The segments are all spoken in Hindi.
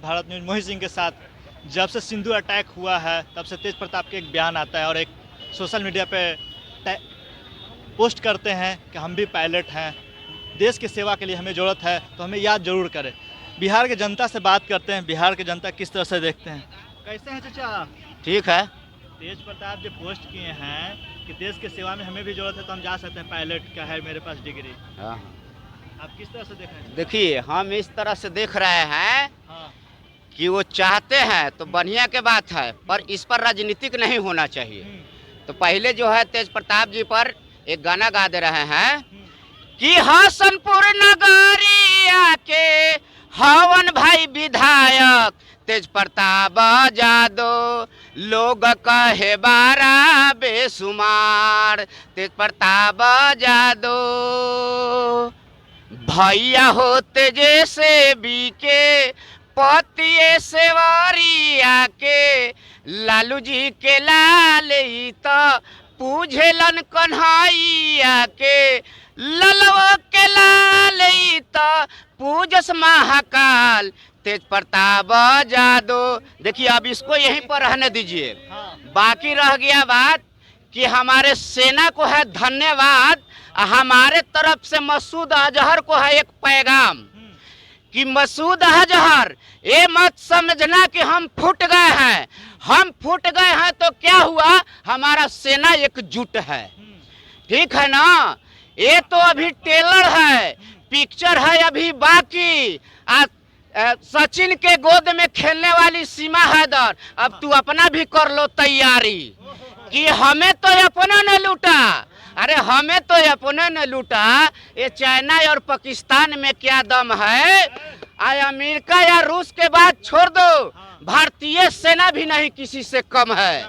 भारत न्यूज़ मोहित सिंह के साथ। जब से सिंधु अटैक हुआ है तब से तेज प्रताप के एक बयान आता है और एक सोशल मीडिया पे पोस्ट करते हैं कि हम भी पायलट हैं, देश की सेवा के लिए हमें ज़रूरत है तो हमें याद ज़रूर करें। बिहार के जनता से बात करते हैं, बिहार के जनता किस तरह से देखते हैं। कैसे हैं चाचा? ठीक है। तेज प्रताप जो पोस्ट किए हैं कि देश की सेवा में हमें भी ज़रूरत है तो हम जा सकते हैं, पायलट का है मेरे पास डिग्री। हाँ, आप किस तरह से देख रहे हैं? देखिए हम इस तरह से देख रहे हैं हाँ, कि वो चाहते हैं तो बढ़िया के बात है, पर इस पर राजनीतिक नहीं होना चाहिए। तो पहले जो है तेज प्रताप जी पर एक गाना गा दे रहे हैं कि हसनपुर नगरिया के हवन भाई विधायक तेज प्रताप जादो लोग कहे बारा बेसुमार तेज प्रताप जादो भैया होते जैसे बीके पतिए सेवारिया के लालू जी के लाल तो पूझेलन कन्हैया के ललवा के लाल तो पूजस महाकाल तेज प्रताप जादो। देखिए अब इसको यहीं पर रहने दीजिए। बाकी रह गया बात कि हमारे सेना को है धन्यवाद, हमारे तरफ से मसूद अजहर को है एक पैगाम कि मसूद अजहर ये मत समझना कि हम फूट गए हैं। हम फूट गए हैं तो क्या हुआ, हमारा सेना एकजुट है, ठीक है ना। ये तो अभी टेलर है, पिक्चर है अभी बाकी। सचिन के गोद में खेलने वाली सीमा हैदर, अब तू अपना भी कर लो तैयारी कि हमें तो अपना न लूटा। अरे हमें तो अपने न लूटा, ये चाइना और पाकिस्तान में क्या दम है। अमेरिका या रूस के बाद छोड़ दो, भारतीय सेना भी नहीं किसी से कम है।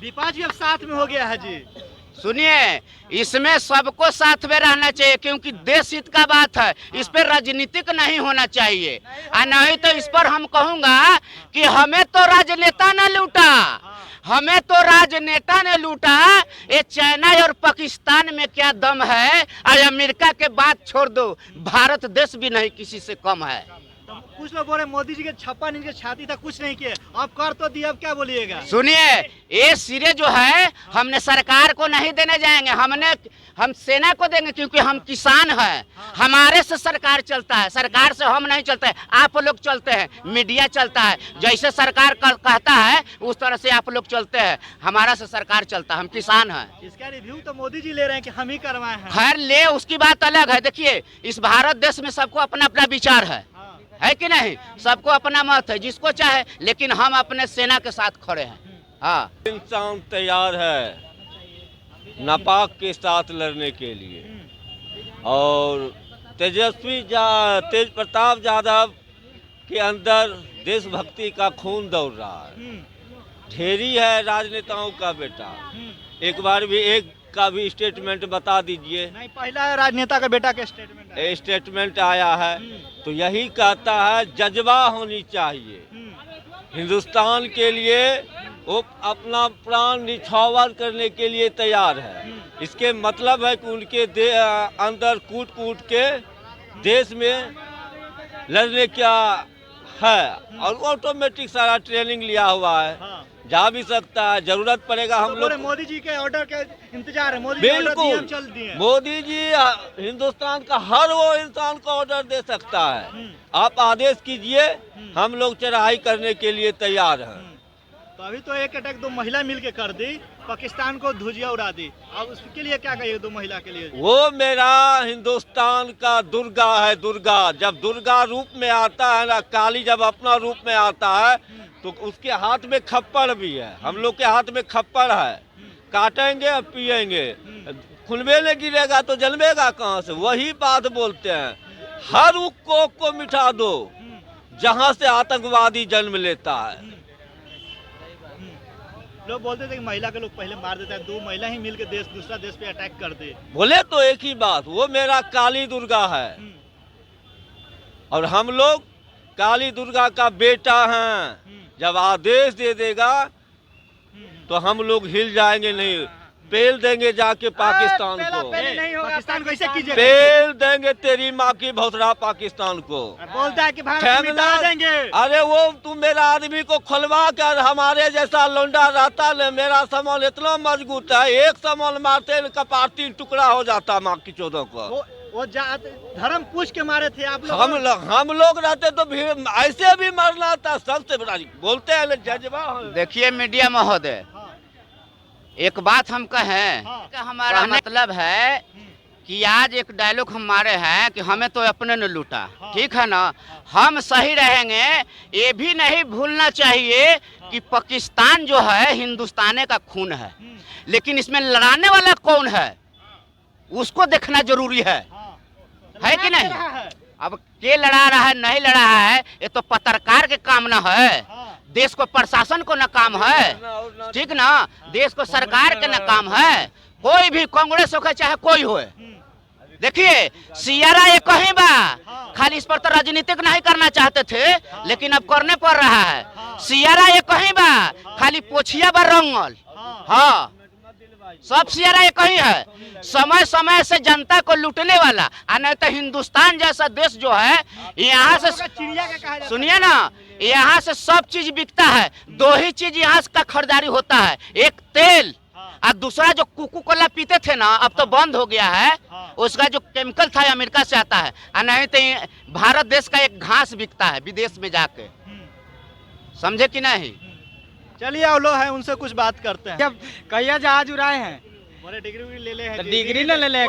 विपक्ष भी अब साथ में हो गया है जी। सुनिए, इसमें सबको साथ में रहना चाहिए क्योंकि देश हित का बात है, इस पर राजनीतिक नहीं होना चाहिए। नहीं तो इस पर हम कहूँगा कि हमें तो राजनेता न लूटा, हमें तो राजनेता ने लूटा। ये चाइना और पाकिस्तान में क्या दम है, और अमेरिका के बात छोड़ दो, भारत देश भी नहीं किसी से कम है। तो कुछ लोग बोल रहे मोदी जी के 56 इंच की छाती था, कुछ नहीं किए, अब कर तो दिया, अब क्या बोलिएगा? सुनिए, ये सिरे जो है हमने सरकार को नहीं देने जाएंगे, हम सेना को देंगे क्योंकि हम किसान हैं। हमारे से सरकार चलता है, सरकार से हम नहीं चलते हैं, आप लोग चलते हैं, मीडिया चलता है। जैसे सरकार कहता है उस तरह से आप लोग चलते हैं, हमारा से सरकार चलता है, हम किसान हैं। इसका रिव्यू तो मोदी जी ले रहे हैं कि हम ही करवाए हैं। खैर ले, उसकी बात अलग है। देखिए इस भारत देश में सबको अपना अपना विचार है कि नहीं, सबको अपना मत है, जिसको चाहे, लेकिन हम अपने सेना के साथ खड़े हैं। हाँ, इंसान तैयार है नापाक के साथ लड़ने के लिए, और तेज प्रताप यादव के अंदर देशभक्ति का खून दौड़ रहा है। ढेरी है राजनेताओं का बेटा, एक बार भी एक का भी स्टेटमेंट बता दीजिए। नहीं, पहला राजनेता का बेटा का स्टेटमेंट आया है तो यही कहता है जज्बा होनी चाहिए हिंदुस्तान के लिए, वो अपना प्राण निछावर करने के लिए तैयार है। इसके मतलब है कि उनके अंदर कूट कूट के देश में लड़ने क्या है, और ऑटोमेटिक सारा ट्रेनिंग लिया हुआ है, जा भी सकता है, जरूरत पड़ेगा हम लोग। मोदी जी के ऑर्डर के इंतजार है, मोदी जी बिल्कुल चल दिए। मोदी जी हिंदुस्तान का हर वो इंसान को ऑर्डर दे सकता है, आप आदेश कीजिए, हम लोग चढ़ाई करने के लिए तैयार हैं। तो अभी तो एक अटैक 2 महिला मिलके कर दी, पाकिस्तान को धुजिया उड़ा दी, अब उसके लिए क्या कहिए 2 महिला के लिए? वो मेरा हिंदुस्तान का दुर्गा है। दुर्गा जब दुर्गा रूप में आता है ना, काली जब अपना रूप में आता है तो उसके हाथ में खप्पड़ भी है, हम लोग के हाथ में खप्पड़ है, काटेंगे और पिएंगे, खुलबे नहीं गिरेगा तो जन्मेगा कहाँ से। वही बात बोलते हैं, हर उक्को को मिटा दो जहाँ से आतंकवादी जन्म लेता है। लोग बोलते थे कि महिला के लोग पहले मार देता है, 2 महिला ही मिलकर दूसरा देश पे अटैक कर दे। बोले तो एक ही बात, वो मेरा काली दुर्गा है और हम लोग काली दुर्गा का बेटा हैं। जब आदेश दे देगा तो हम लोग हिल जाएंगे नहीं। पेल देंगे जाके पाकिस्तान को, पाकिस्तान को ऐसे कीजिए, पेल देंगे तेरी माँ की भौसरा पाकिस्तान को। बोलता है कि भारत को मिटा देंगे। अरे वो तुम मेरा आदमी को खुलवा कर, हमारे जैसा लौंडा रहता न, मेरा सामान इतना मजबूत है, एक सामान मारते कपार 3 टुकड़ा हो जाता माँ की चौदह को। वो धर्म पूछ के मारे थे आप लोग। हम लोग रहते तो भी ऐसे भी मरना था। सबसे बड़ा बोलते हैं ना जज्बा। देखिए मीडिया महोदय, एक बात हम कहें, हमारा मतलब है कि आज एक डायलॉग हमारे हैं कि हमें तो अपने ने लूटा, ठीक है ना, हम सही रहेंगे। ये भी नहीं भूलना चाहिए कि पाकिस्तान जो है हिंदुस्तान का खून है, लेकिन इसमें लड़ाने वाला कौन है उसको देखना जरूरी है कि नहीं। अब के लड़ा रहा है नहीं लड़ा है ये तो पत्रकार के काम ना है, देश को प्रशासन को न काम है, ठीक ना, देश को सरकार के न काम है। कोई भी कांग्रेस हो चाहे कोई हो, देखिए सियारा ये कहीं बा, खाली इस पर तो राजनीतिक नहीं करना चाहते थे लेकिन अब करने पड़ रहा है। सियारा ये कहीं बा, खाली पोछिया बा रंगल, हाँ सब सियारा ये कहीं है, समय समय से जनता को लूटने वाला। नहीं तो हिंदुस्तान जैसा देश जो है यहाँ से, सुनिए ना, यहाँ से सब चीज बिकता है। 2 ही चीज यहाँ का खरीदारी होता है, एक तेल और दूसरा जो कोको कोला पीते थे ना अब तो बंद हो गया है, उसका जो केमिकल था अमेरिका से आता है। नहीं तो भारत देश का एक घास बिकता है विदेश में जाके, समझे कि नहीं। चलिए आप लोग हैं उनसे कुछ बात करते हैं। जब कहिया जहाज उड़ाए हैं, डिग्री ले ले, डिग्री न ले ले,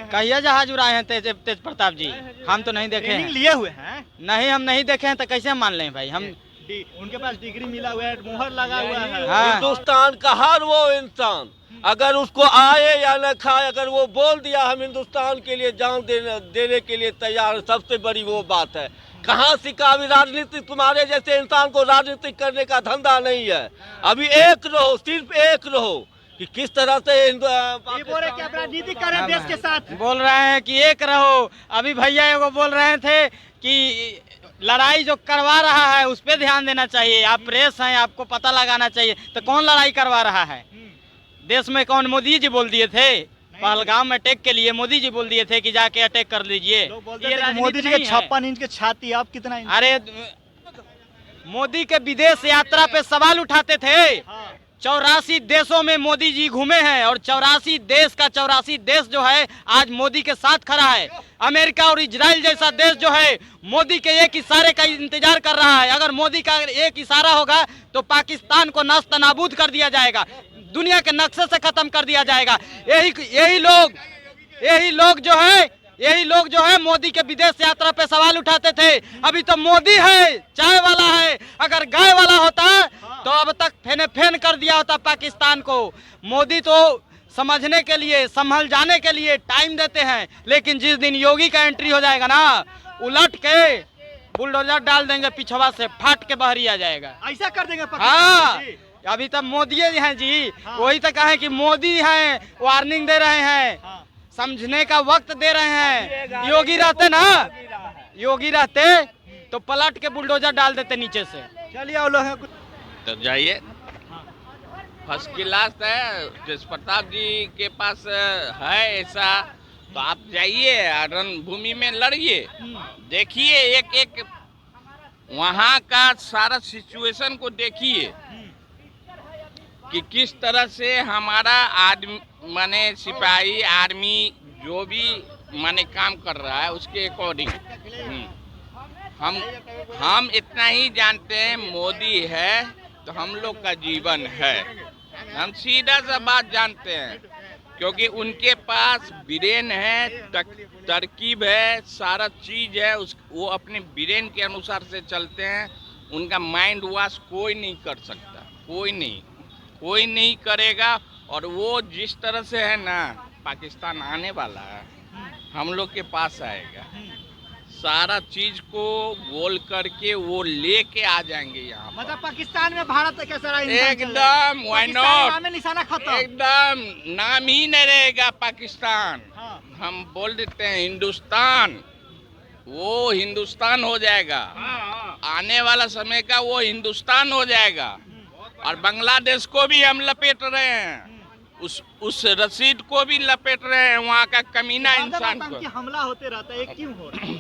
कहिया जहाज उड़ाए हैं तेज प्रताप जी, हम तो नहीं देखे हैं। लिए हुए हैं नहीं, हम नहीं देखे हैं तो कैसे मान लें भाई। हम उनके पास डिग्री मिला हुआ है, मुहर लगा हुआ है। हाँ। हिंदुस्तान का हर वो इंसान अगर उसको आए या न खाए, अगर वो बोल दिया हम हिंदुस्तान के लिए जान देने के लिए तैयार, सबसे बड़ी वो बात है। कहाँ सिखा? अभी राजनीति, तुम्हारे जैसे इंसान को राजनीति करने का धंधा नहीं है। अभी एक रहो, सिर्फ एक रहो कि किस तरह से राजनीति करें देश के साथ। बोल रहे हैं कि एक रहो। अभी भैया एगो बोल रहे थे कि लड़ाई जो करवा रहा है उस पर ध्यान देना चाहिए। आप प्रेस हैं, आपको पता लगाना चाहिए। तो कौन लड़ाई करवा रहा है देश में? कौन? मोदी जी बोल दिए थे पहलगाम में अटैक के लिए, मोदी जी बोल दिए थे कि जाके अटैक कर लीजिए। मोदी जी के 56 इंच के छाती, आप कितना इंच? अरे मोदी के विदेश यात्रा पे सवाल उठाते थे। 84 देशों में मोदी जी घूमे हैं और 84 देश का 84 देश जो है आज मोदी के साथ खड़ा है। अमेरिका और इजराइल जैसा देश जो है मोदी के एक इशारे का इंतजार कर रहा है। अगर मोदी का एक इशारा होगा तो पाकिस्तान को नष्ट नाबूद कर दिया जाएगा, दुनिया के नक्शे से खत्म कर दिया जाएगा। यही लोग जो है मोदी के विदेश यात्रा पे सवाल उठाते थे। अभी तो मोदी है, चाय वाला है, अगर गाय वाला होता तो अब तक फेन कर दिया होता पाकिस्तान को। मोदी तो समझने के लिए, संभल जाने के लिए टाइम देते हैं, लेकिन जिस दिन योगी का एंट्री हो जाएगा ना, उलट के बुलडोजर डाल देंगे, पिछवा से फाट के बहरी आ जाएगा। ऐसा कर देंगे। हाँ, अभी तक मोदी हैं जी। हाँ। वही तो कहे कि मोदी हैं, वार्निंग दे रहे हैं। हाँ। समझने का वक्त दे रहे हैं। योगी रहते ना, योगी रहते तो पलट के बुलडोजर डाल देते नीचे से। चलिए आप लोग तो जाइए, फर्स्ट क्लास है। तेज प्रताप जी के पास है ऐसा, तो आप जाइए रणभूमि में लड़िए, देखिए एक एक वहाँ का सारा सिचुएशन को देखिए कि किस तरह से हमारा आदमी माने सिपाही आर्मी जो भी माने काम कर रहा है उसके अकॉर्डिंग हम इतना ही जानते हैं, मोदी है तो हम लोग का जीवन है। हम सीधा सा बात जानते हैं क्योंकि उनके पास ब्रेन है, तरकीब है, सारा चीज है। वो अपने ब्रेन के अनुसार से चलते हैं। उनका माइंड वॉश कोई नहीं कर सकता, कोई नहीं करेगा। और वो जिस तरह से है ना, पाकिस्तान आने वाला है, हम लोग के पास आएगा, सारा चीज को गोल करके वो लेके आ जाएंगे यहाँ। मतलब पाकिस्तान में भारत कैसा एकदम व्हाई नॉट, निशाना खत्म, एकदम नाम ही नहीं रहेगा पाकिस्तान। हाँ। हम बोल देते हैं हिंदुस्तान, वो हिंदुस्तान हो जाएगा। आने वाला समय का वो हिंदुस्तान हो जाएगा। और बांग्लादेश को भी हम लपेट रहे हैं, उस रसीद को भी लपेट रहे हैं, वहाँ का कमीना इंसान को। कि हमला होते रहता है, ये क्यों हो रहा है?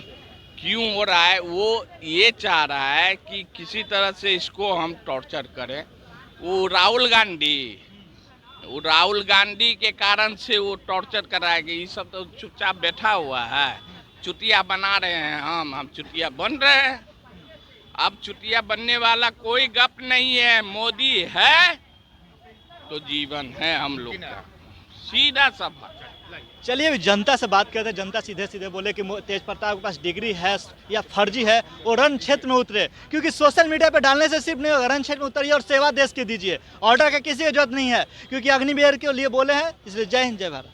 क्यों हो रहा है? वो ये चाह रहा है कि किसी तरह से इसको हम टॉर्चर करें। वो राहुल गांधी के कारण से वो टॉर्चर कराएगी। ये सब तो चुपचाप बैठा हुआ है, चुतिया बना रहे हैं। हम चुतिया बन रहे हैं। अब चुतिया बनने वाला कोई गप नहीं है। मोदी है तो जीवन है हम लोग का, सीधा सा बात। चलिए अभी जनता से बात करते हैं। जनता सीधे सीधे बोले कि तेज प्रताप के पास डिग्री है या फर्जी है, वो रण क्षेत्र में उतरे, क्योंकि सोशल मीडिया पे डालने से सिर्फ नहीं होगा, रण क्षेत्र में उतरिए और सेवा देश की दीजिए। ऑर्डर का किसी की जरूरत नहीं है, क्योंकि अग्निवीर के लिए बोले हैं। इसलिए जय हिंद, जय भारत।